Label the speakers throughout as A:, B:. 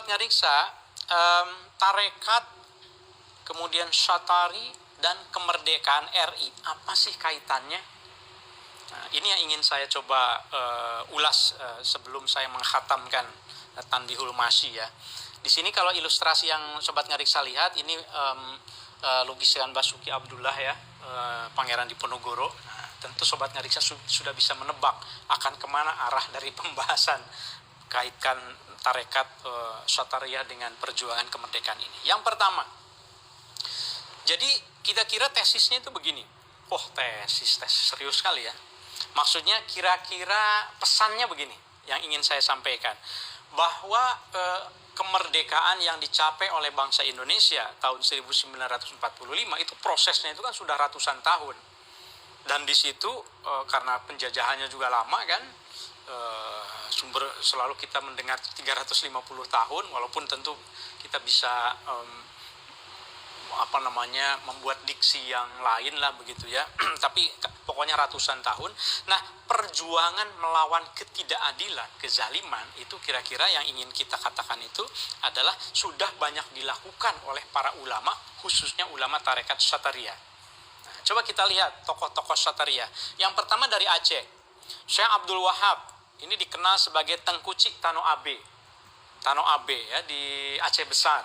A: ngariksa, tarekat, kemudian Syatari, dan kemerdekaan RI, apa sih kaitannya? Nah, ini yang ingin saya coba ulas sebelum saya menghatamkan Tanbihul Masyi ya. Di sini kalau ilustrasi yang Sobat Ngariksa lihat, ini lukisan Basuki Abdullah ya, Pangeran Diponegoro. Nah, tentu Sobat Ngariksa sudah bisa menebak akan kemana arah dari pembahasan kaitkan tarekat Syatariyah dengan perjuangan kemerdekaan ini. Yang pertama, jadi kita kira tesisnya itu begini. Oh, tesis serius sekali ya. Maksudnya kira-kira pesannya begini yang ingin saya sampaikan, bahwa kemerdekaan yang dicapai oleh bangsa Indonesia tahun 1945 itu prosesnya itu kan sudah ratusan tahun. Dan di situ karena penjajahannya juga lama kan, selalu kita mendengar 350 tahun, walaupun tentu kita bisa membuat diksi yang lain lah begitu ya. Tapi pokoknya ratusan tahun. Nah, perjuangan melawan ketidakadilan, kezaliman itu kira-kira yang ingin kita katakan itu adalah sudah banyak dilakukan oleh para ulama, khususnya ulama tarekat Syatariyah. Nah, coba kita lihat tokoh-tokoh Syatariyah. Yang pertama dari Aceh, Syekh Abdul Wahab. Ini dikenal sebagai Tengku Cik Tano Abe. Tano Abe ya, di Aceh Besar.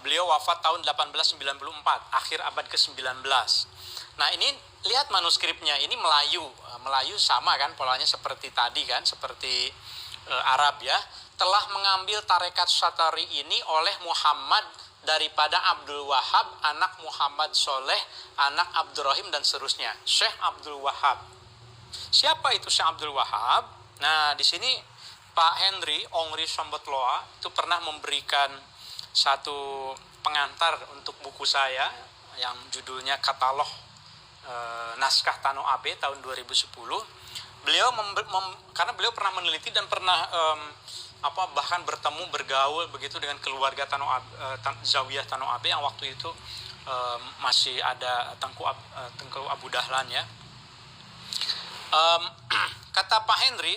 A: Beliau wafat tahun 1894, akhir abad ke-19. Nah, ini lihat manuskripnya, ini Melayu. Melayu sama kan polanya seperti tadi kan, seperti Arab ya. Telah mengambil tarekat Syatari ini oleh Muhammad daripada Abdul Wahab, anak Muhammad Soleh, anak Abdurrahim dan seterusnya. Syekh Abdul Wahab. Siapa itu Syekh Abdul Wahab? Nah, di sini Pak Henry Ongri Sombotloa itu pernah memberikan satu pengantar untuk buku saya yang judulnya Katalog Naskah Tano Abe tahun 2010. Beliau karena beliau pernah meneliti dan pernah bahkan bergaul begitu dengan keluarga Zawiyah Tano Abe yang waktu itu masih ada Tengku Abu Dahlan ya. Kata Pak Henry,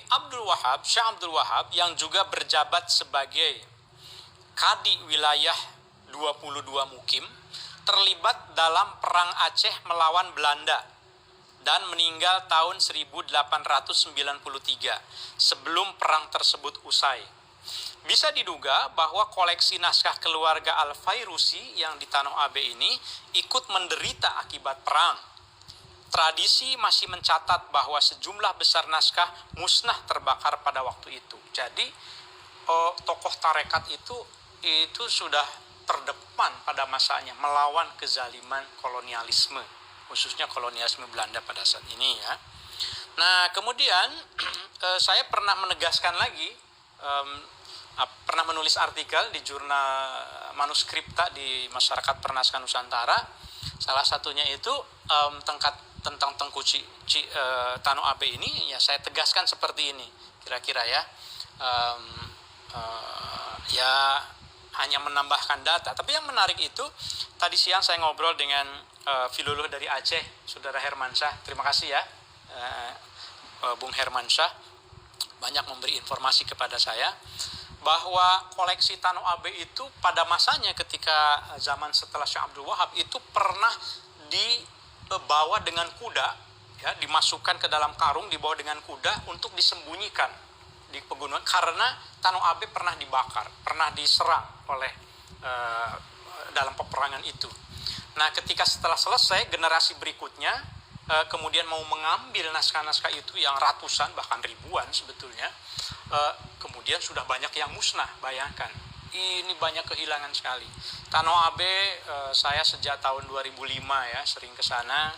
A: Syekh Abdul Wahab yang juga berjabat sebagai Kadi wilayah 22 Mukim, terlibat dalam perang Aceh melawan Belanda dan meninggal tahun 1893 sebelum perang tersebut usai. Bisa diduga bahwa koleksi naskah keluarga Al-Fairusi yang di Tanah Abe ini ikut menderita akibat perang. Tradisi masih mencatat bahwa sejumlah besar naskah musnah terbakar pada waktu itu. Jadi tokoh tarekat itu sudah terdepan pada masanya melawan kezaliman kolonialisme, khususnya kolonialisme Belanda pada saat ini ya. Nah, kemudian saya pernah menegaskan lagi, pernah menulis artikel di jurnal Manuskripta di Masyarakat Pernaskahan Nusantara. Salah satunya itu tentang Tengku Tano Abe ini ya, saya tegaskan seperti ini kira-kira ya. Hanya menambahkan data. Tapi yang menarik itu, tadi siang saya ngobrol dengan filolog dari Aceh, Saudara Hermansyah. Terima kasih ya, Bung Hermansyah, banyak memberi informasi kepada saya bahwa koleksi Tano Abe itu pada masanya ketika zaman setelah Syekh Abdul Wahab itu pernah dibawa dengan kuda, ya, dimasukkan ke dalam karung, dibawa dengan kuda untuk disembunyikan di pegunungan karena Tano Abe pernah dibakar, pernah diserang oleh dalam peperangan itu. Nah, ketika setelah selesai, generasi berikutnya kemudian mau mengambil naskah-naskah itu yang ratusan bahkan ribuan sebetulnya, kemudian sudah banyak yang musnah. Bayangkan, ini banyak kehilangan sekali. Tano Abe saya sejak tahun 2005 ya sering ke sana.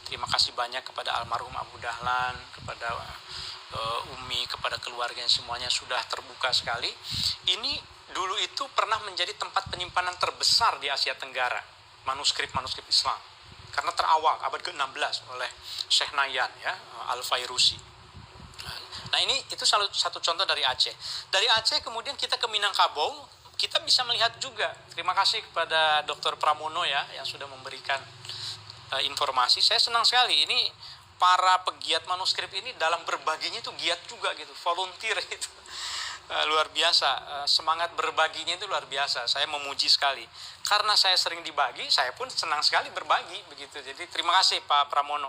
A: Terima kasih banyak kepada almarhum Abu Dahlan, kepada Umi, kepada keluarga yang semuanya sudah terbuka sekali. Ini dulu itu pernah menjadi tempat penyimpanan terbesar di Asia Tenggara, manuskrip-manuskrip Islam. Karena terawal abad ke-16 oleh Syekh Nayan ya, Al-Fairusi. Nah, itu satu contoh dari Aceh. Dari Aceh kemudian kita ke Minangkabau, kita bisa melihat juga. Terima kasih kepada Dr. Pramono ya yang sudah memberikan informasi. Saya senang sekali ini para pegiat manuskrip ini dalam berbaginya itu giat juga gitu, volunteer gitu. Luar biasa, semangat berbaginya itu luar biasa. Saya memuji sekali. Karena saya sering dibagi, saya pun senang sekali berbagi begitu. Jadi terima kasih Pak Pramono.